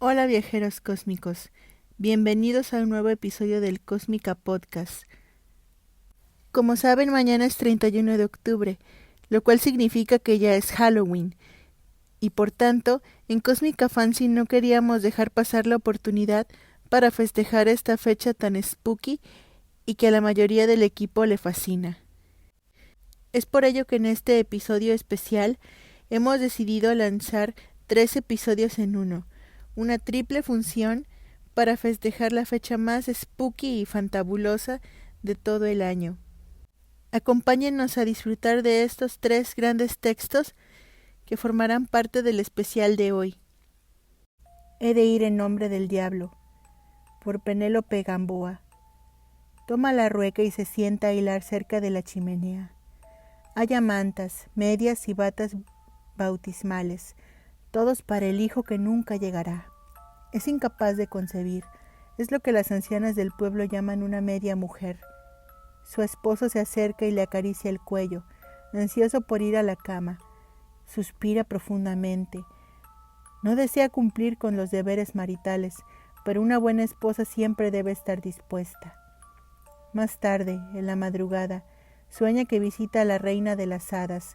Hola viajeros cósmicos, bienvenidos a un nuevo episodio del Cósmica Podcast. Como saben, mañana es 31 de octubre, lo cual significa que ya es Halloween, y por tanto, en Cósmica Fancy no queríamos dejar pasar la oportunidad para festejar esta fecha tan spooky y que a la mayoría del equipo le fascina. Es por ello que en este episodio especial hemos decidido lanzar 3 episodios en uno, una triple función para festejar la fecha más spooky y fantabulosa de todo el año. Acompáñennos a disfrutar de estos 3 grandes textos que formarán parte del especial de hoy. He de ir en nombre del diablo, por Penélope Gamboa. Toma la rueca y se sienta a hilar cerca de la chimenea. Haya mantas, medias y batas bautismales, todos para el hijo que nunca llegará. Es incapaz de concebir, es lo que las ancianas del pueblo llaman una media mujer. Su esposo se acerca y le acaricia el cuello, ansioso por ir a la cama. Suspira profundamente. No desea cumplir con los deberes maritales, pero una buena esposa siempre debe estar dispuesta. Más tarde, en la madrugada, sueña que visita a la reina de las hadas,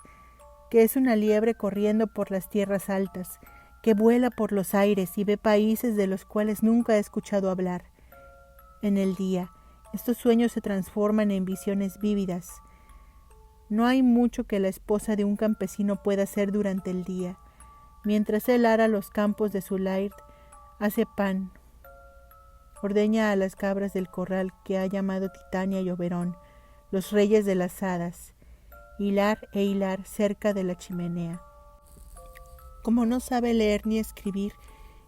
que es una liebre corriendo por las tierras altas, que vuela por los aires y ve países de los cuales nunca ha escuchado hablar. En el día, estos sueños se transforman en visiones vívidas. No hay mucho que la esposa de un campesino pueda hacer durante el día. Mientras él ara los campos de su laird, hace pan, ordeña a las cabras del corral que ha llamado Titania y Oberón, los reyes de las hadas, hilar e hilar cerca de la chimenea. Como no sabe leer ni escribir,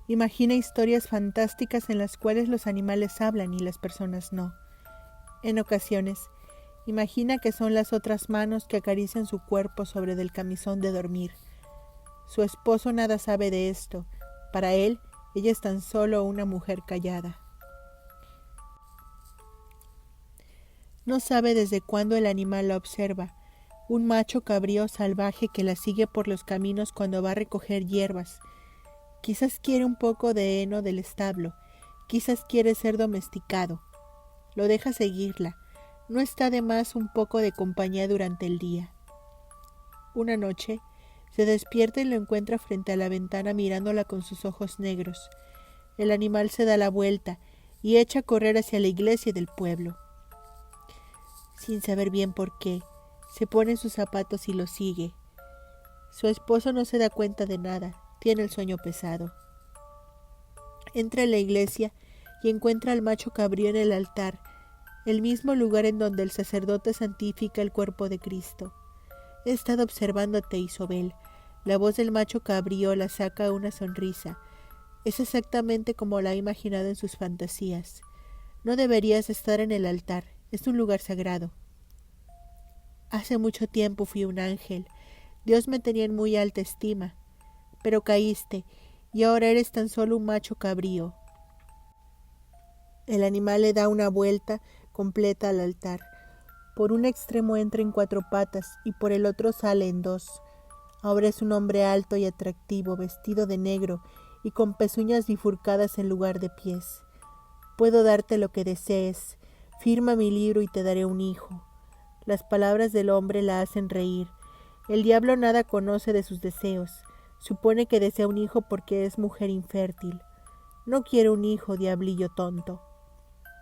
imagina historias fantásticas en las cuales los animales hablan y las personas no. En ocasiones, imagina que son las otras manos que acarician su cuerpo sobre del camisón de dormir. Su esposo nada sabe de esto. Para él, ella es tan solo una mujer callada. No sabe desde cuándo el animal la observa, un macho cabrío salvaje que la sigue por los caminos cuando va a recoger hierbas. Quizás quiere un poco de heno del establo, quizás quiere ser domesticado. Lo deja seguirla, no está de más un poco de compañía durante el día. Una noche, se despierta y lo encuentra frente a la ventana mirándola con sus ojos negros. El animal se da la vuelta y echa a correr hacia la iglesia del pueblo. Sin saber bien por qué, se pone sus zapatos y lo sigue. Su esposo no se da cuenta de nada, tiene el sueño pesado. Entra en la iglesia y encuentra al macho cabrío en el altar, el mismo lugar en donde el sacerdote santifica el cuerpo de Cristo. He estado observándote, Isobel. La voz del macho cabrío la saca una sonrisa. Es exactamente como la ha imaginado en sus fantasías. No deberías estar en el altar, es un lugar sagrado. Hace mucho tiempo fui un ángel. Dios me tenía en muy alta estima. Pero caíste, y ahora eres tan solo un macho cabrío. El animal le da una vuelta completa al altar. Por un extremo entra en 4 patas y por el otro sale en 2. Ahora es un hombre alto y atractivo, vestido de negro y con pezuñas bifurcadas en lugar de pies. Puedo darte lo que desees. Firma mi libro y te daré un hijo. Las palabras del hombre la hacen reír. El diablo nada conoce de sus deseos. Supone que desea un hijo porque es mujer infértil. No quiero un hijo, diablillo tonto.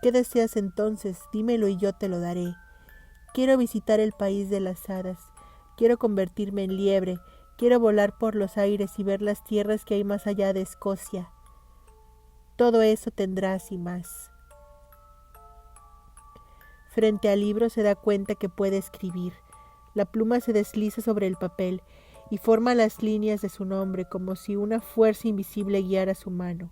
¿Qué deseas entonces? Dímelo y yo te lo daré. Quiero visitar el país de las hadas. Quiero convertirme en liebre. Quiero volar por los aires y ver las tierras que hay más allá de Escocia. Todo eso tendrás y más. Frente al libro se da cuenta que puede escribir. La pluma se desliza sobre el papel y forma las líneas de su nombre como si una fuerza invisible guiara su mano.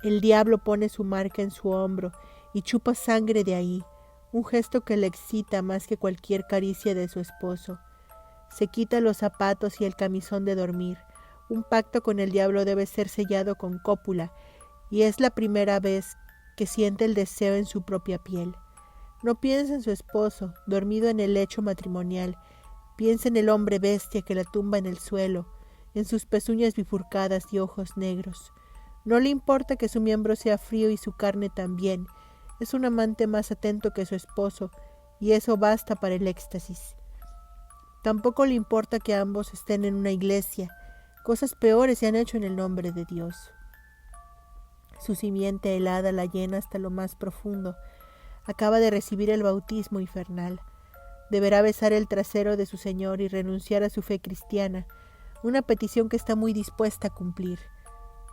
El diablo pone su marca en su hombro y chupa sangre de ahí, un gesto que le excita más que cualquier caricia de su esposo. Se quita los zapatos y el camisón de dormir. Un pacto con el diablo debe ser sellado con cópula, y es la primera vez que siente el deseo en su propia piel. No piensa en su esposo, dormido en el lecho matrimonial. Piensa en el hombre bestia que la tumba en el suelo, en sus pezuñas bifurcadas y ojos negros. No le importa que su miembro sea frío y su carne también. Es un amante más atento que su esposo, y eso basta para el éxtasis. Tampoco le importa que ambos estén en una iglesia. Cosas peores se han hecho en el nombre de Dios. Su simiente helada la llena hasta lo más profundo. Acaba de recibir el bautismo infernal. Deberá besar el trasero de su Señor y renunciar a su fe cristiana, una petición que está muy dispuesta a cumplir.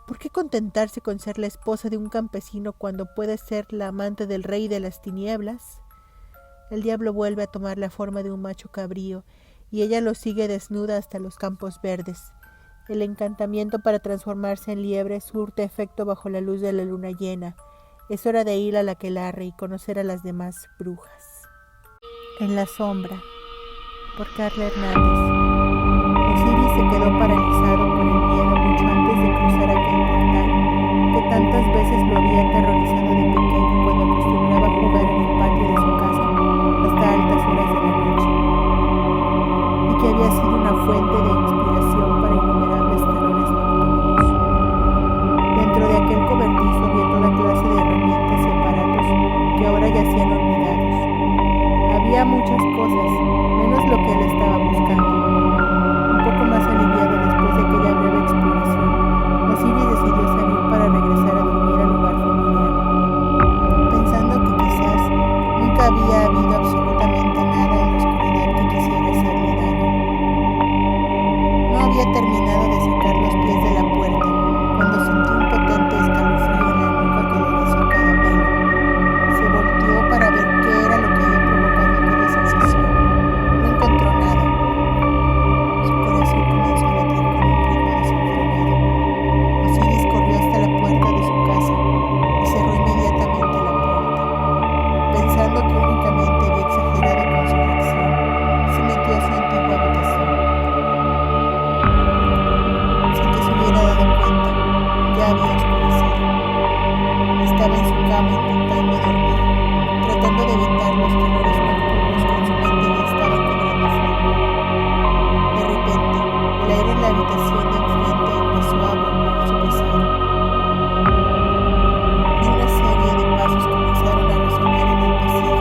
¿Por qué contentarse con ser la esposa de un campesino cuando puede ser la amante del rey de las tinieblas? El diablo vuelve a tomar la forma de un macho cabrío y ella lo sigue desnuda hasta los campos verdes. El encantamiento para transformarse en liebre surte efecto bajo la luz de la luna llena. Es hora de ir a la aquelarre y conocer a las demás brujas. En la sombra, por Carla Hernández. Osiris se quedó paralizado por el miedo mucho antes de cruzar aquel portal que tantas veces lo había aterrorizado de pequeño cuando acostumbraba a jugar en el patio de su casa hasta altas horas de la noche, y que había sido una fuente de inspiración para innumerables terrores nocturnos. Dentro de aquel cobertizo había toda clase de herramientas y aparatos que ahora yacían olvidados. Había muchas cosas, menos lo que él estaba buscando. Un poco más aliviado después de aquella breve exploración, Osiris decidió salir para regresar a dormir al lugar familiar, pensando que quizás nunca había habido absolutamente nada en la oscuridad que quisiera hacerle daño. No había terminado de sacar los pies de la puerta cuando sintió un potente escalofrío en la nuca que le erizó cada pelo. Se volteó para ver qué era lo que había provocado aquella sensación. No encontró nada. Su corazón comenzó a latir con un ritmo desenfrenado. Osiris corrió hasta la puerta de su casa y cerró inmediatamente la puerta. Pensando que únicamente había exagerado con su reacción, se metió a su antigua habitación. Sin que se hubiera dado cuenta, ya había oscurecido. Estaba en su cama intentando dormir, tratando de evitar los terrores nocturnos que en su mente ya estaban cobrando forma. De repente, el aire en la habitación de enfrente empezó a volverse pesado. Y una serie de pasos comenzaron a resonar en el pasillo.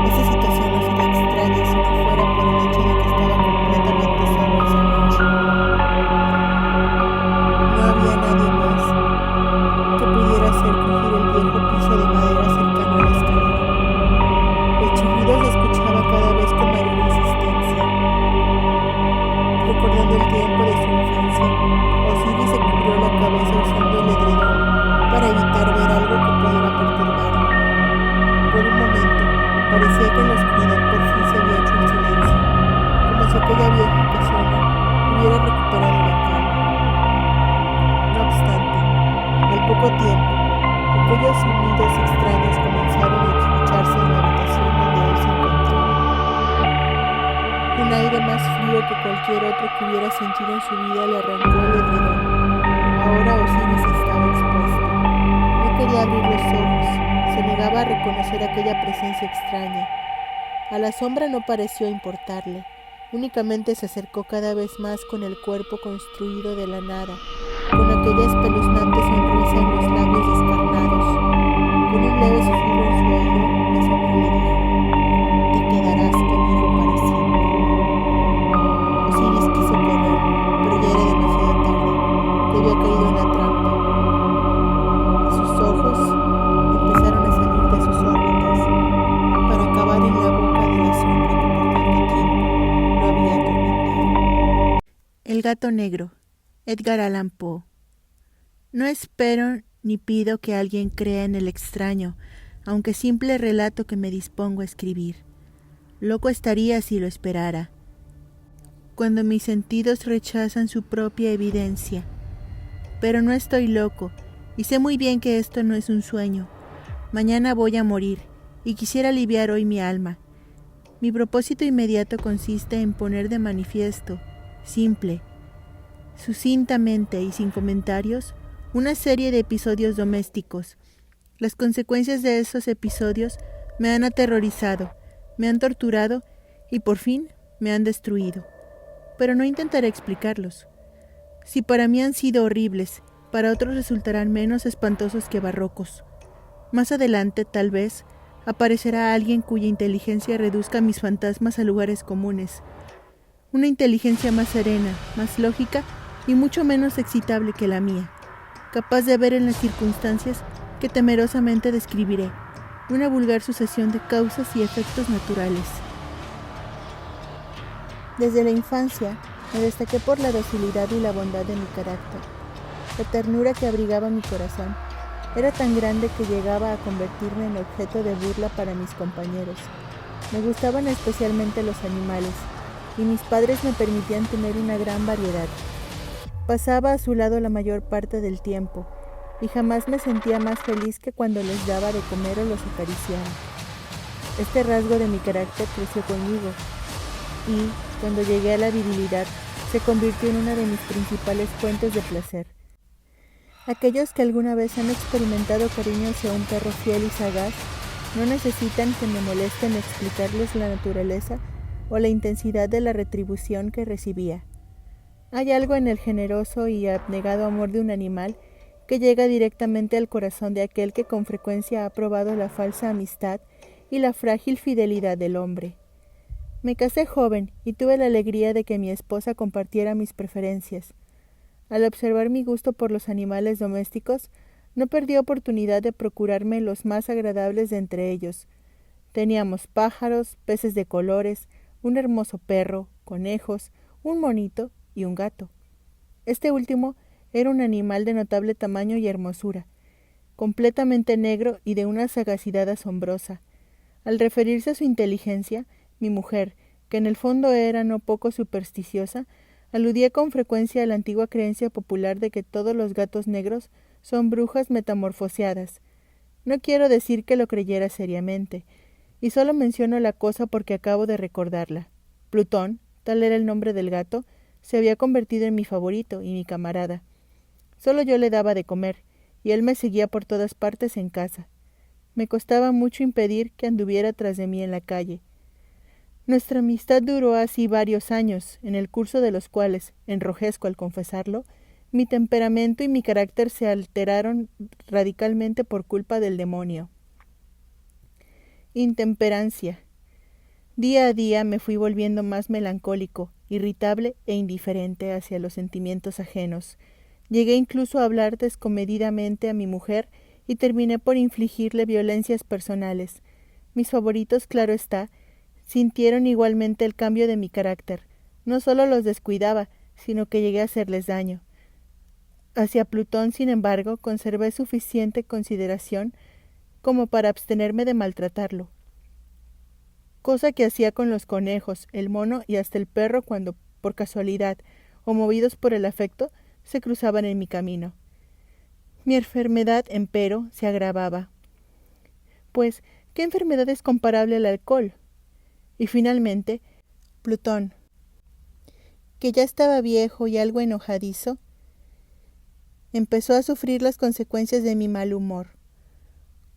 Esa situación no sería extraña si no fuera por el hecho de que estaba completamente solo esa noche. No había nadie más que pudiera hacer crujir el viejo piso de madera cercano a la escalera. El chirrido se escuchaba cada vez con mayor insistencia. Recordando el tiempo de su infancia, Osiris se cubrió la cabeza usando el edredón para evitar ver algo que pudiera perturbarlo. Por un momento, parecía que en la oscuridad por fin se había hecho el silencio, como si aquella vieja casona hubiera recuperado la calma. No obstante, al poco tiempo, aquellos sonidos extraños comenzaron a escucharse en la habitación donde él se encontraba. Un aire más frío que cualquier otro que hubiera sentido en su vida le arrancó el edredón. Ahora Osiris estaba expuesto. No quería abrir los ojos, se negaba a reconocer aquella presencia extraña. A la sombra no pareció importarle, únicamente se acercó cada vez más con el cuerpo construido de la nada, con aquella espeluznante sonrisa en los labios descarnados. Con un leve susurro en su oído, la sombra le dijo: "Te quedarás conmigo para siempre". Osiris quiso correr, pero ya era demasiado tarde, que había caído en la trampa, y sus ojos empezaron a salir de sus órbitas para acabar en la boca de la sombra que por tanto tiempo lo había atormentado. El gato negro, Edgar Allan Poe. No espero ni pido que alguien crea en el extraño, aunque simple relato que me dispongo a escribir. Loco estaría si lo esperara. Cuando mis sentidos rechazan su propia evidencia. Pero no estoy loco, y sé muy bien que esto no es un sueño. Mañana voy a morir, y quisiera aliviar hoy mi alma. Mi propósito inmediato consiste en poner de manifiesto, simple, sucintamente y sin comentarios, una serie de episodios domésticos. Las consecuencias de esos episodios me han aterrorizado, me han torturado y por fin me han destruido. Pero no intentaré explicarlos. Si para mí han sido horribles, para otros resultarán menos espantosos que barrocos. Más adelante, tal vez, aparecerá alguien cuya inteligencia reduzca mis fantasmas a lugares comunes. Una inteligencia más serena, más lógica y mucho menos excitable que la mía, capaz de ver en las circunstancias que temerosamente describiré, una vulgar sucesión de causas y efectos naturales. Desde la infancia me destaqué por la docilidad y la bondad de mi carácter. La ternura que abrigaba mi corazón era tan grande que llegaba a convertirme en objeto de burla para mis compañeros. Me gustaban especialmente los animales, y mis padres me permitían tener una gran variedad. Pasaba a su lado la mayor parte del tiempo, y jamás me sentía más feliz que cuando les daba de comer o los acariciaba. Este rasgo de mi carácter creció conmigo, y, cuando llegué a la virilidad, se convirtió en una de mis principales fuentes de placer. Aquellos que alguna vez han experimentado cariño hacia un perro fiel y sagaz, no necesitan que me molesten explicarles la naturaleza o la intensidad de la retribución que recibía. Hay algo en el generoso y abnegado amor de un animal que llega directamente al corazón de aquel que con frecuencia ha probado la falsa amistad y la frágil fidelidad del hombre. Me casé joven y tuve la alegría de que mi esposa compartiera mis preferencias. Al observar mi gusto por los animales domésticos, no perdí oportunidad de procurarme los más agradables de entre ellos. Teníamos pájaros, peces de colores, un hermoso perro, conejos, un monito y un gato. Este último era un animal de notable tamaño y hermosura, completamente negro y de una sagacidad asombrosa. Al referirse a su inteligencia, mi mujer, que en el fondo era no poco supersticiosa, aludía con frecuencia a la antigua creencia popular de que todos los gatos negros son brujas metamorfoseadas. No quiero decir que lo creyera seriamente, y solo menciono la cosa porque acabo de recordarla. Plutón, tal era el nombre del gato, se había convertido en mi favorito y mi camarada. Solo yo le daba de comer, y él me seguía por todas partes en casa. Me costaba mucho impedir que anduviera tras de mí en la calle. Nuestra amistad duró así varios años, en el curso de los cuales, enrojezco al confesarlo, mi temperamento y mi carácter se alteraron radicalmente por culpa del demonio. Intemperancia. Día a día me fui volviendo más melancólico, irritable e indiferente hacia los sentimientos ajenos. Llegué incluso a hablar descomedidamente a mi mujer y terminé por infligirle violencias personales. Mis favoritos, claro está, sintieron igualmente el cambio de mi carácter. No solo los descuidaba, sino que llegué a hacerles daño. Hacia Plutón, sin embargo, conservé suficiente consideración como para abstenerme de maltratarlo, cosa que hacía con los conejos, el mono y hasta el perro cuando, por casualidad o movidos por el afecto, se cruzaban en mi camino. Mi enfermedad, empero, se agravaba. Pues, ¿qué enfermedad es comparable al alcohol? Y finalmente, Plutón, que ya estaba viejo y algo enojadizo, empezó a sufrir las consecuencias de mi mal humor.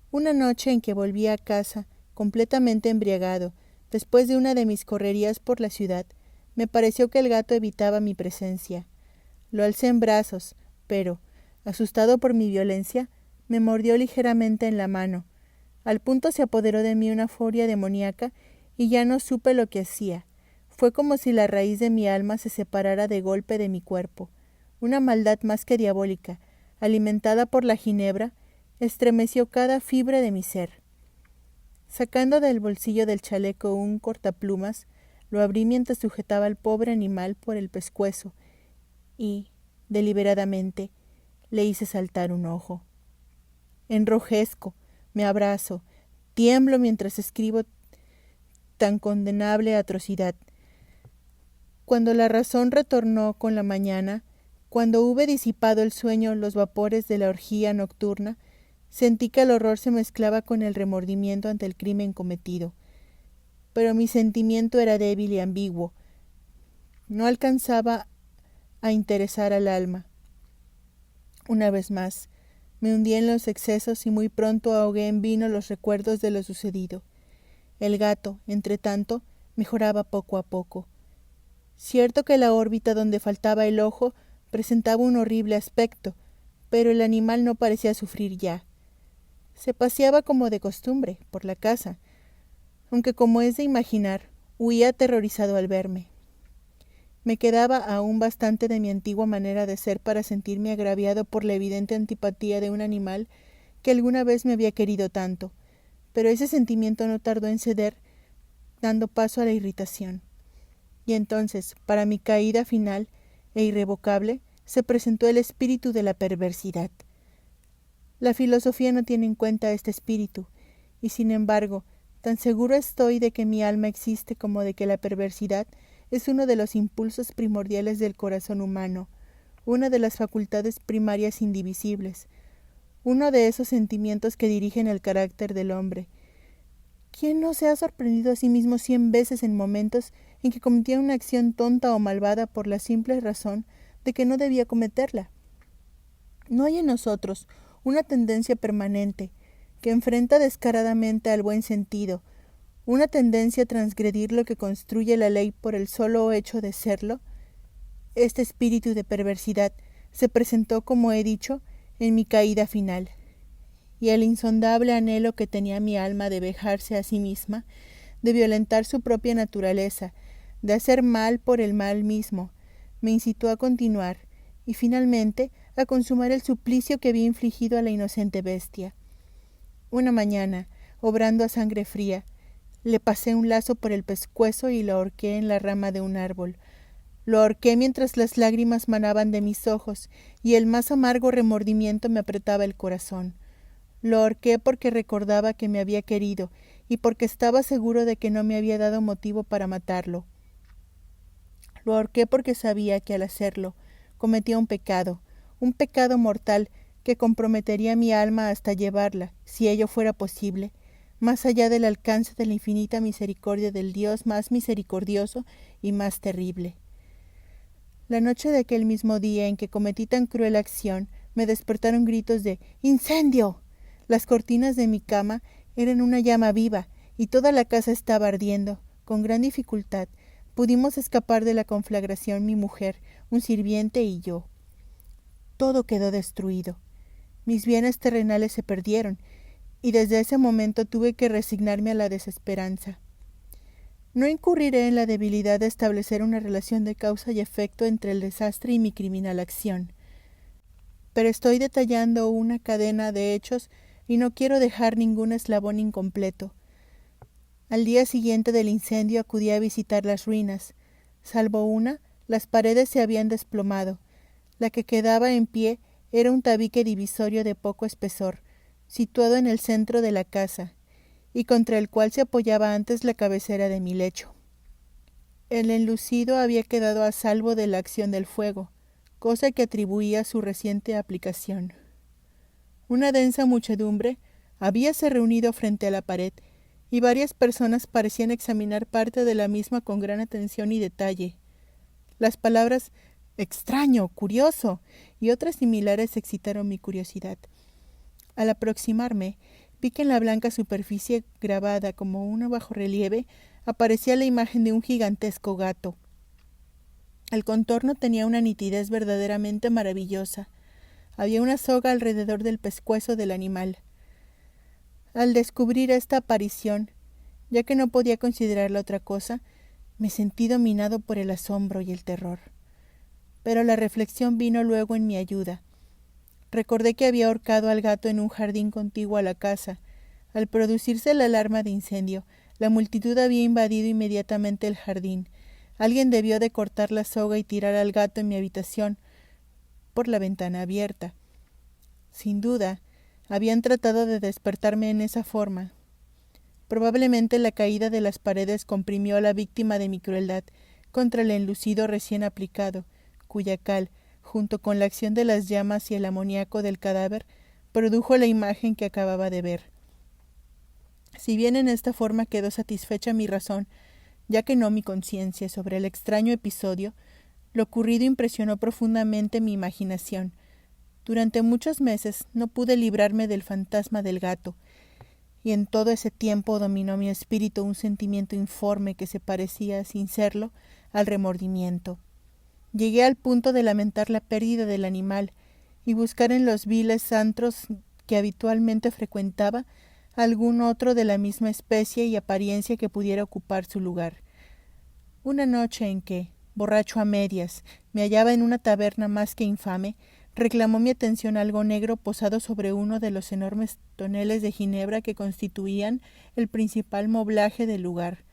Una noche en que volví a casa, completamente embriagado, después de una de mis correrías por la ciudad, me pareció que el gato evitaba mi presencia. Lo alcé en brazos, pero, asustado por mi violencia, me mordió ligeramente en la mano. Al punto se apoderó de mí una furia demoníaca y ya no supe lo que hacía. Fue como si la raíz de mi alma se separara de golpe de mi cuerpo. Una maldad más que diabólica, alimentada por la ginebra, estremeció cada fibra de mi ser. Sacando del bolsillo del chaleco un cortaplumas, lo abrí mientras sujetaba al pobre animal por el pescuezo y, deliberadamente, le hice saltar un ojo. Enrojezco, me abrazo, tiemblo mientras escribo tan condenable atrocidad. Cuando la razón retornó con la mañana, cuando hube disipado el sueño los vapores de la orgía nocturna, sentí que el horror se mezclaba con el remordimiento ante el crimen cometido. Pero mi sentimiento era débil y ambiguo. No alcanzaba a interesar al alma. Una vez más, me hundí en los excesos y muy pronto ahogué en vino los recuerdos de lo sucedido. El gato, entretanto, mejoraba poco a poco. Cierto que la órbita donde faltaba el ojo presentaba un horrible aspecto, pero el animal no parecía sufrir ya. Se paseaba como de costumbre por la casa, aunque como es de imaginar, huía aterrorizado al verme. Me quedaba aún bastante de mi antigua manera de ser para sentirme agraviado por la evidente antipatía de un animal que alguna vez me había querido tanto, pero ese sentimiento no tardó en ceder, dando paso a la irritación. Y entonces, para mi caída final e irrevocable, se presentó el espíritu de la perversidad. La filosofía no tiene en cuenta este espíritu, y sin embargo, tan seguro estoy de que mi alma existe como de que la perversidad es uno de los impulsos primordiales del corazón humano, una de las facultades primarias indivisibles, uno de esos sentimientos que dirigen el carácter del hombre. ¿Quién no se ha sorprendido a sí mismo 100 veces en momentos en que cometía una acción tonta o malvada por la simple razón de que no debía cometerla? ¿No hay en nosotros una tendencia permanente que enfrenta descaradamente al buen sentido, una tendencia a transgredir lo que construye la ley por el solo hecho de serlo? Este espíritu de perversidad se presentó, como he dicho, en mi caída final, y el insondable anhelo que tenía mi alma de vejarse a sí misma, de violentar su propia naturaleza, de hacer mal por el mal mismo, me incitó a continuar, y finalmente a consumar el suplicio que había infligido a la inocente bestia. Una mañana, obrando a sangre fría, le pasé un lazo por el pescuezo y lo ahorqué en la rama de un árbol. Lo ahorqué mientras las lágrimas manaban de mis ojos y el más amargo remordimiento me apretaba el corazón. Lo ahorqué porque recordaba que me había querido y porque estaba seguro de que no me había dado motivo para matarlo. Lo ahorqué porque sabía que al hacerlo cometía un pecado mortal que comprometería mi alma hasta llevarla, si ello fuera posible, más allá del alcance de la infinita misericordia del Dios más misericordioso y más terrible. La noche de aquel mismo día en que cometí tan cruel acción, me despertaron gritos de ¡incendio! Las cortinas de mi cama eran una llama viva y toda la casa estaba ardiendo. Con gran dificultad pudimos escapar de la conflagración mi mujer, un sirviente y yo. Todo quedó destruido. Mis bienes terrenales se perdieron, y desde ese momento tuve que resignarme a la desesperanza. No incurriré en la debilidad de establecer una relación de causa y efecto entre el desastre y mi criminal acción, pero estoy detallando una cadena de hechos y no quiero dejar ningún eslabón incompleto. Al día siguiente del incendio acudí a visitar las ruinas. Salvo una, las paredes se habían desplomado. La que quedaba en pie era un tabique divisorio de poco espesor, situado en el centro de la casa, y contra el cual se apoyaba antes la cabecera de mi lecho. El enlucido había quedado a salvo de la acción del fuego, cosa que atribuía a su reciente aplicación. Una densa muchedumbre habíase reunido frente a la pared, y varias personas parecían examinar parte de la misma con gran atención y detalle. Las palabras «extraño», «curioso» y otras similares excitaron mi curiosidad. Al aproximarme, vi que en la blanca superficie, grabada como un bajorrelieve, aparecía la imagen de un gigantesco gato. El contorno tenía una nitidez verdaderamente maravillosa. Había una soga alrededor del pescuezo del animal. Al descubrir esta aparición, ya que no podía considerarla otra cosa, me sentí dominado por el asombro y el terror. Pero la reflexión vino luego en mi ayuda. Recordé que había ahorcado al gato en un jardín contiguo a la casa. Al producirse la alarma de incendio, la multitud había invadido inmediatamente el jardín. Alguien debió de cortar la soga y tirar al gato en mi habitación, por la ventana abierta. Sin duda, habían tratado de despertarme en esa forma. Probablemente la caída de las paredes comprimió a la víctima de mi crueldad contra el enlucido recién aplicado, cuya cal, junto con la acción de las llamas y el amoníaco del cadáver, produjo la imagen que acababa de ver. Si bien en esta forma quedó satisfecha mi razón, ya que no mi conciencia, sobre el extraño episodio, lo ocurrido impresionó profundamente mi imaginación. Durante muchos meses no pude librarme del fantasma del gato, y en todo ese tiempo dominó mi espíritu un sentimiento informe que se parecía, sin serlo, al remordimiento. Llegué al punto de lamentar la pérdida del animal, y buscar en los viles antros que habitualmente frecuentaba algún otro de la misma especie y apariencia que pudiera ocupar su lugar. Una noche en que, borracho a medias, me hallaba en una taberna más que infame, reclamó mi atención algo negro posado sobre uno de los enormes toneles de ginebra que constituían el principal moblaje del lugar.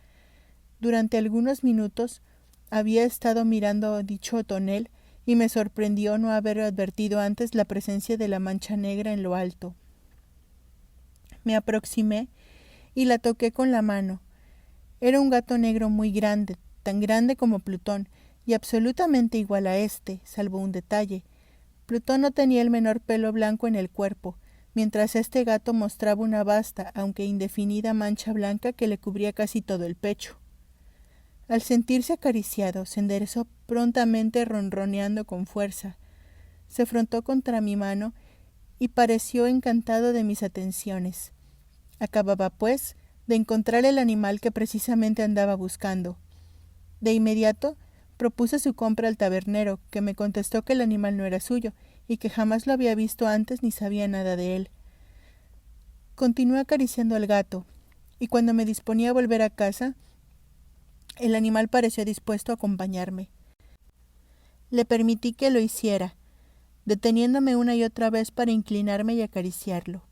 Durante algunos minutos había estado mirando dicho tonel y me sorprendió no haber advertido antes la presencia de la mancha negra en lo alto. Me aproximé y la toqué con la mano. Era un gato negro muy grande, tan grande como Plutón, y absolutamente igual a éste, salvo un detalle. Plutón no tenía el menor pelo blanco en el cuerpo, mientras este gato mostraba una vasta, aunque indefinida mancha blanca que le cubría casi todo el pecho. Al sentirse acariciado, se enderezó prontamente ronroneando con fuerza. Se frontó contra mi mano y pareció encantado de mis atenciones. Acababa, pues, de encontrar el animal que precisamente andaba buscando. De inmediato propuse su compra al tabernero, que me contestó que el animal no era suyo y que jamás lo había visto antes ni sabía nada de él. Continué acariciando al gato, y cuando me disponía a volver a casa, el animal pareció dispuesto a acompañarme. Le permití que lo hiciera, deteniéndome una y otra vez para inclinarme y acariciarlo.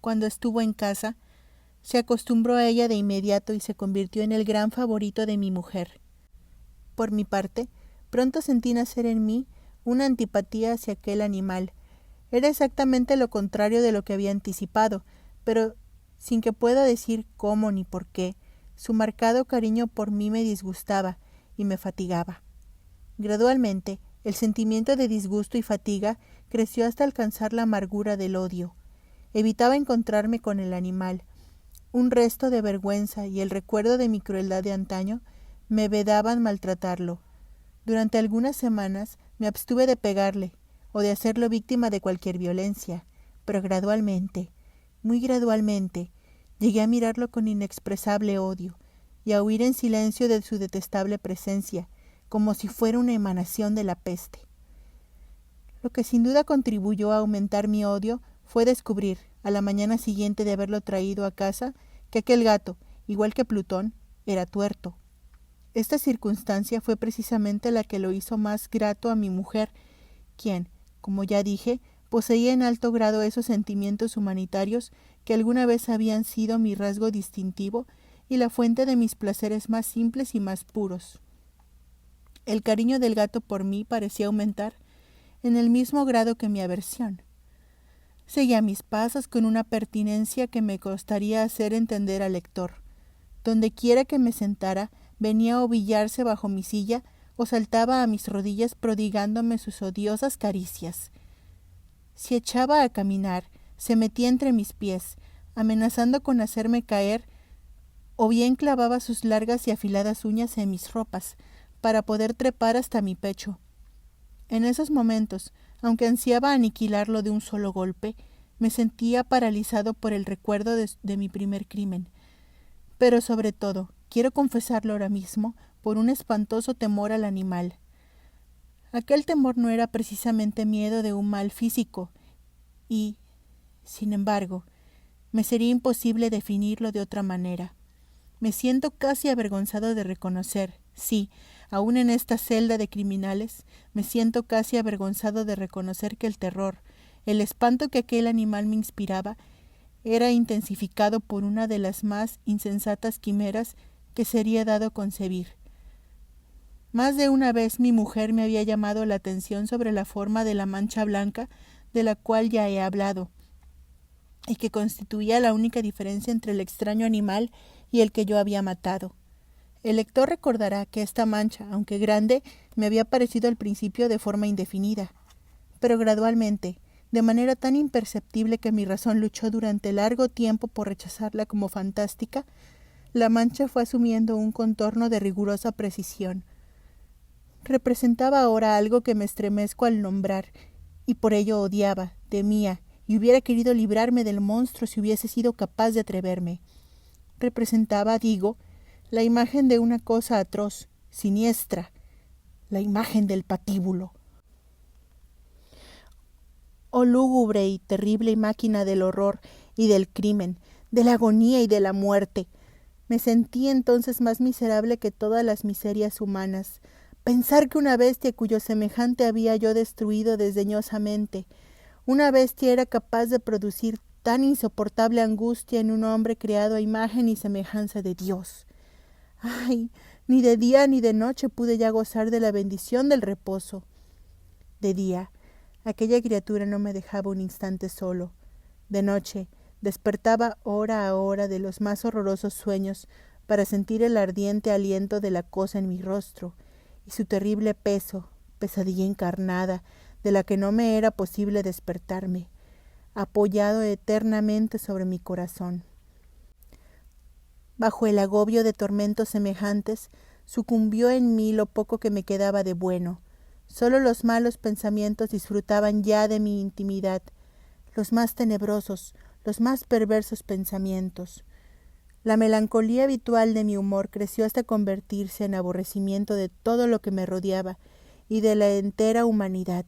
Cuando estuvo en casa, se acostumbró a ella de inmediato y se convirtió en el gran favorito de mi mujer. Por mi parte, pronto sentí nacer en mí una antipatía hacia aquel animal. Era exactamente lo contrario de lo que había anticipado, pero sin que pueda decir cómo ni por qué, su marcado cariño por mí me disgustaba y me fatigaba. Gradualmente, el sentimiento de disgusto y fatiga creció hasta alcanzar la amargura del odio. Evitaba encontrarme con el animal. Un resto de vergüenza y el recuerdo de mi crueldad de antaño me vedaban maltratarlo. Durante algunas semanas me abstuve de pegarle o de hacerlo víctima de cualquier violencia, pero gradualmente, muy gradualmente, llegué a mirarlo con inexpresable odio y a huir en silencio de su detestable presencia, como si fuera una emanación de la peste. Lo que sin duda contribuyó a aumentar mi odio fue descubrir, a la mañana siguiente de haberlo traído a casa, que aquel gato, igual que Plutón, era tuerto. Esta circunstancia fue precisamente la que lo hizo más grato a mi mujer, quien, como ya dije, poseía en alto grado esos sentimientos humanitarios que alguna vez habían sido mi rasgo distintivo y la fuente de mis placeres más simples y más puros. El cariño del gato por mí parecía aumentar en el mismo grado que mi aversión. Seguía mis pasos con una pertinencia que me costaría hacer entender al lector. Dondequiera que me sentara, venía a ovillarse bajo mi silla o saltaba a mis rodillas prodigándome sus odiosas caricias. Si echaba a caminar, se metía entre mis pies, amenazando con hacerme caer, o bien clavaba sus largas y afiladas uñas en mis ropas, para poder trepar hasta mi pecho. En esos momentos, aunque ansiaba aniquilarlo de un solo golpe, me sentía paralizado por el recuerdo de mi primer crimen. Pero sobre todo, quiero confesarlo ahora mismo, por un espantoso temor al animal. Aquel temor no era precisamente miedo de un mal físico, y, sin embargo, me sería imposible definirlo de otra manera. Me siento casi avergonzado de reconocer, sí, aún en esta celda de criminales, me siento casi avergonzado de reconocer que el terror, el espanto que aquel animal me inspiraba, era intensificado por una de las más insensatas quimeras que sería dado concebir. Más de una vez mi mujer me había llamado la atención sobre la forma de la mancha blanca de la cual ya he hablado, y que constituía la única diferencia entre el extraño animal y el que yo había matado. El lector recordará que esta mancha, aunque grande, me había parecido al principio de forma indefinida, pero gradualmente, de manera tan imperceptible que mi razón luchó durante largo tiempo por rechazarla como fantástica, la mancha fue asumiendo un contorno de rigurosa precisión. Representaba ahora algo que me estremezco al nombrar, y por ello odiaba, temía, y hubiera querido librarme del monstruo si hubiese sido capaz de atreverme. Representaba, digo, la imagen de una cosa atroz, siniestra, la imagen del patíbulo. Oh lúgubre y terrible máquina del horror y del crimen, de la agonía y de la muerte. Me sentí entonces más miserable que todas las miserias humanas. Pensar que una bestia cuyo semejante había yo destruido desdeñosamente, una bestia era capaz de producir tan insoportable angustia en un hombre creado a imagen y semejanza de Dios. ¡Ay! Ni de día ni de noche pude ya gozar de la bendición del reposo. De día, aquella criatura no me dejaba un instante solo. De noche, despertaba hora a hora de los más horrorosos sueños para sentir el ardiente aliento de la cosa en mi rostro y su terrible peso, pesadilla encarnada, de la que no me era posible despertarme, apoyado eternamente sobre mi corazón. Bajo el agobio de tormentos semejantes, sucumbió en mí lo poco que me quedaba de bueno. Solo los malos pensamientos disfrutaban ya de mi intimidad, los más tenebrosos, los más perversos pensamientos. La melancolía habitual de mi humor creció hasta convertirse en aborrecimiento de todo lo que me rodeaba y de la entera humanidad,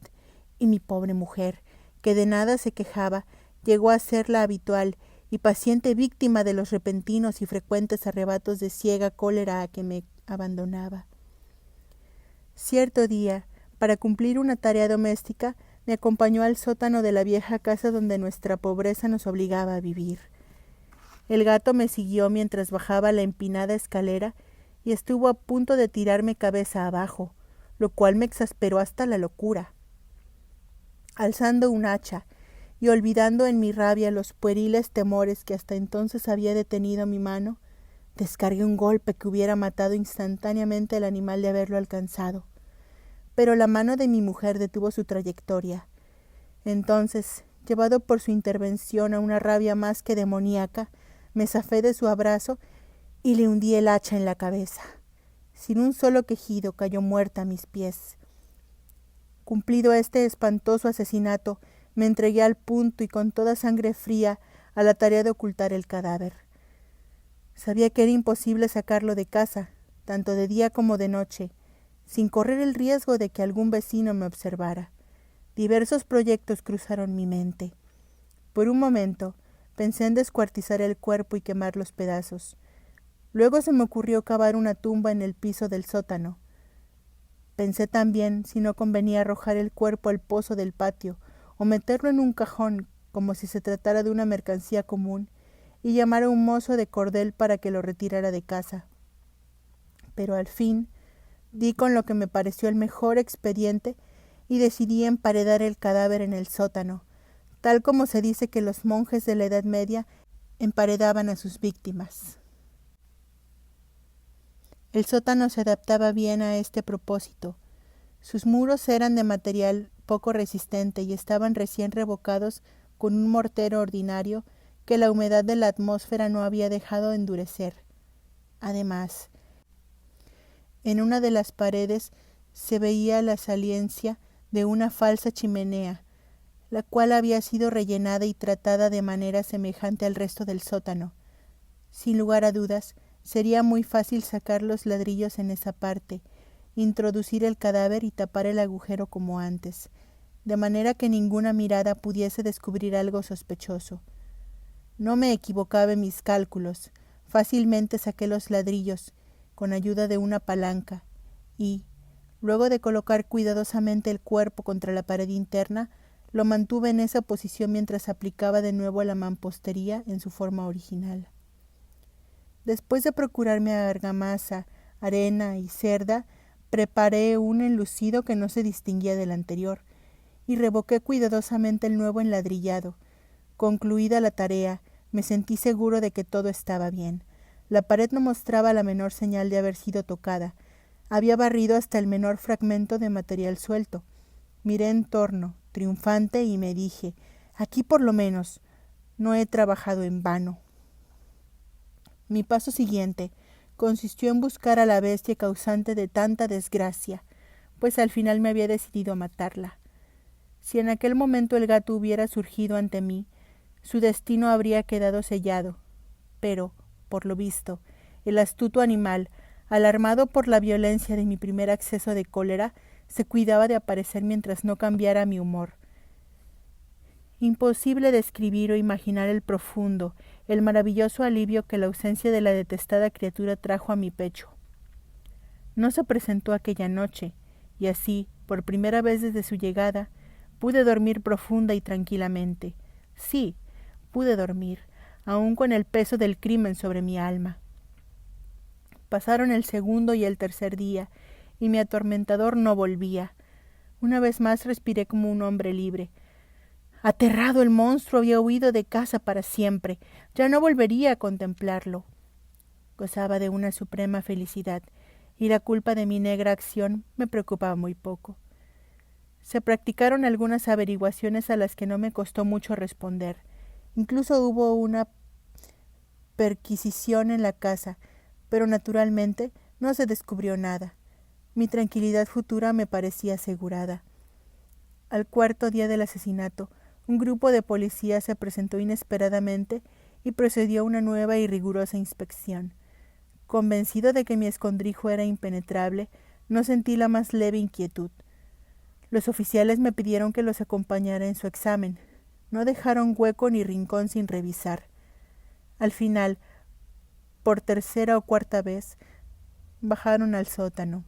y mi pobre mujer, que de nada se quejaba, llegó a ser la habitual y paciente víctima de los repentinos y frecuentes arrebatos de ciega cólera a que me abandonaba. Cierto día, para cumplir una tarea doméstica, me acompañó al sótano de la vieja casa donde nuestra pobreza nos obligaba a vivir. El gato me siguió mientras bajaba la empinada escalera y estuvo a punto de tirarme cabeza abajo, lo cual me exasperó hasta la locura. Alzando un hacha y olvidando en mi rabia los pueriles temores que hasta entonces había detenido mi mano, descargué un golpe que hubiera matado instantáneamente al animal de haberlo alcanzado. Pero la mano de mi mujer detuvo su trayectoria. Entonces, llevado por su intervención a una rabia más que demoníaca, me zafé de su abrazo y le hundí el hacha en la cabeza. Sin un solo quejido cayó muerta a mis pies. Cumplido este espantoso asesinato, me entregué al punto y con toda sangre fría a la tarea de ocultar el cadáver. Sabía que era imposible sacarlo de casa, tanto de día como de noche, sin correr el riesgo de que algún vecino me observara. Diversos proyectos cruzaron mi mente. Por un momento pensé en descuartizar el cuerpo y quemar los pedazos. Luego se me ocurrió cavar una tumba en el piso del sótano. Pensé también si no convenía arrojar el cuerpo al pozo del patio o meterlo en un cajón como si se tratara de una mercancía común y llamar a un mozo de cordel para que lo retirara de casa. Pero al fin di con lo que me pareció el mejor expediente y decidí emparedar el cadáver en el sótano, tal como se dice que los monjes de la Edad Media emparedaban a sus víctimas. El sótano se adaptaba bien a este propósito. Sus muros eran de material poco resistente y estaban recién revocados con un mortero ordinario que la humedad de la atmósfera no había dejado endurecer. Además, en una de las paredes se veía la saliencia de una falsa chimenea, la cual había sido rellenada y tratada de manera semejante al resto del sótano. Sin lugar a dudas, sería muy fácil sacar los ladrillos en esa parte, introducir el cadáver y tapar el agujero como antes, de manera que ninguna mirada pudiese descubrir algo sospechoso. No me equivocaba en mis cálculos. Fácilmente saqué los ladrillos, con ayuda de una palanca, y, luego de colocar cuidadosamente el cuerpo contra la pared interna, lo mantuve en esa posición mientras aplicaba de nuevo la mampostería en su forma original. Después de procurarme argamasa, arena y cerda, preparé un enlucido que no se distinguía del anterior, y revoqué cuidadosamente el nuevo enladrillado. Concluida la tarea, me sentí seguro de que todo estaba bien. La pared no mostraba la menor señal de haber sido tocada. Había barrido hasta el menor fragmento de material suelto. Miré en torno, triunfante, y me dije, aquí por lo menos no he trabajado en vano. Mi paso siguiente consistió en buscar a la bestia causante de tanta desgracia, pues al final me había decidido a matarla. Si en aquel momento el gato hubiera surgido ante mí, su destino habría quedado sellado, pero, por lo visto, el astuto animal, alarmado por la violencia de mi primer acceso de cólera, se cuidaba de aparecer mientras no cambiara mi humor. Imposible describir o imaginar el profundo, el maravilloso alivio que la ausencia de la detestada criatura trajo a mi pecho. No se presentó aquella noche, y así, por primera vez desde su llegada, pude dormir profunda y tranquilamente. Sí, pude dormir, aun con el peso del crimen sobre mi alma. Pasaron el segundo y el tercer día, y mi atormentador no volvía. Una vez más respiré como un hombre libre. Aterrado, el monstruo había huido de casa para siempre. Ya no volvería a contemplarlo. Gozaba de una suprema felicidad, y la culpa de mi negra acción me preocupaba muy poco. Se practicaron algunas averiguaciones a las que no me costó mucho responder. Incluso hubo una perquisición en la casa, pero naturalmente no se descubrió nada. Mi tranquilidad futura me parecía asegurada. Al cuarto día del asesinato, un grupo de policías se presentó inesperadamente y procedió a una nueva y rigurosa inspección. Convencido de que mi escondrijo era impenetrable, no sentí la más leve inquietud. Los oficiales me pidieron que los acompañara en su examen. No dejaron hueco ni rincón sin revisar. Al final, por tercera o cuarta vez, bajaron al sótano.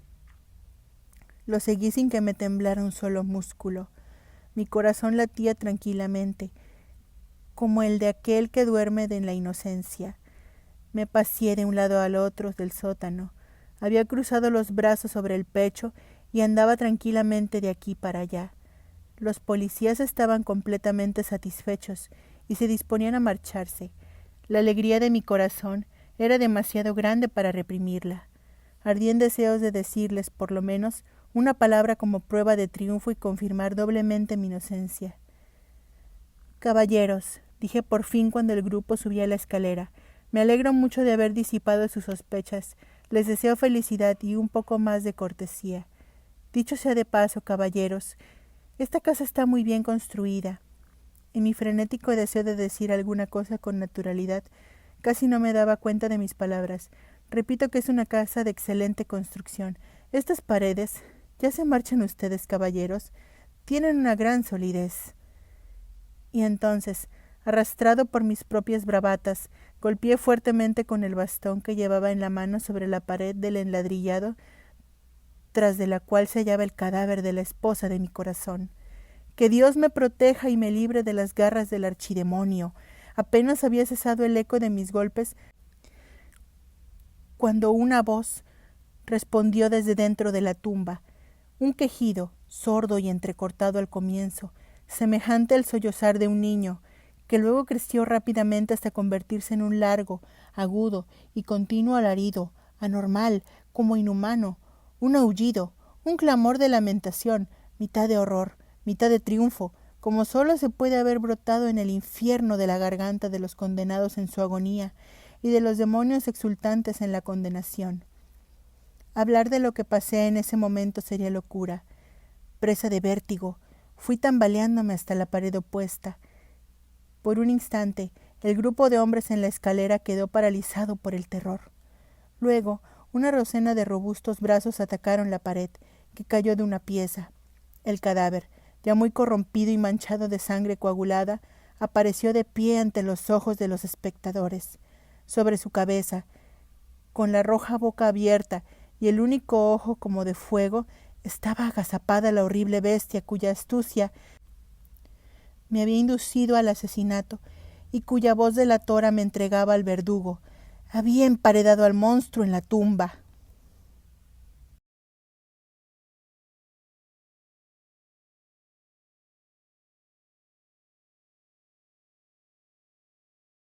Lo seguí sin que me temblara un solo músculo. Mi corazón latía tranquilamente, como el de aquel que duerme en la inocencia. Me paseé de un lado al otro del sótano. Había cruzado los brazos sobre el pecho y andaba tranquilamente de aquí para allá. Los policías estaban completamente satisfechos y se disponían a marcharse. La alegría de mi corazón era demasiado grande para reprimirla. Ardí en deseos de decirles, por lo menos, una palabra como prueba de triunfo y confirmar doblemente mi inocencia. «Caballeros», dije por fin cuando el grupo subía la escalera, «me alegro mucho de haber disipado sus sospechas. Les deseo felicidad y un poco más de cortesía. Dicho sea de paso, caballeros, esta casa está muy bien construida». En mi frenético deseo de decir alguna cosa con naturalidad, casi no me daba cuenta de mis palabras. Repito que es una casa de excelente construcción. Estas paredes, ya se marchan ustedes, caballeros, tienen una gran solidez. Y entonces, arrastrado por mis propias bravatas, golpeé fuertemente con el bastón que llevaba en la mano sobre la pared del enladrillado, tras de la cual se hallaba el cadáver de la esposa de mi corazón. Que Dios me proteja y me libre de las garras del archidemonio. Apenas había cesado el eco de mis golpes cuando una voz respondió desde dentro de la tumba. Un quejido, sordo y entrecortado al comienzo, semejante al sollozar de un niño, que luego creció rápidamente hasta convertirse en un largo, agudo y continuo alarido, anormal, como inhumano, un aullido, un clamor de lamentación, mitad de horror, mitad de triunfo, como sólo se puede haber brotado en el infierno de la garganta de los condenados en su agonía y de los demonios exultantes en la condenación. Hablar de lo que pasé en ese momento sería locura. Presa de vértigo, fui tambaleándome hasta la pared opuesta. Por un instante, el grupo de hombres en la escalera quedó paralizado por el terror. Luego, una docena de robustos brazos atacaron la pared, que cayó de una pieza. El cadáver, ya muy corrompido y manchado de sangre coagulada, apareció de pie ante los ojos de los espectadores. Sobre su cabeza, con la roja boca abierta y el único ojo como de fuego, estaba agazapada la horrible bestia cuya astucia me había inducido al asesinato y cuya voz delatora me entregaba al verdugo. Había emparedado al monstruo en la tumba.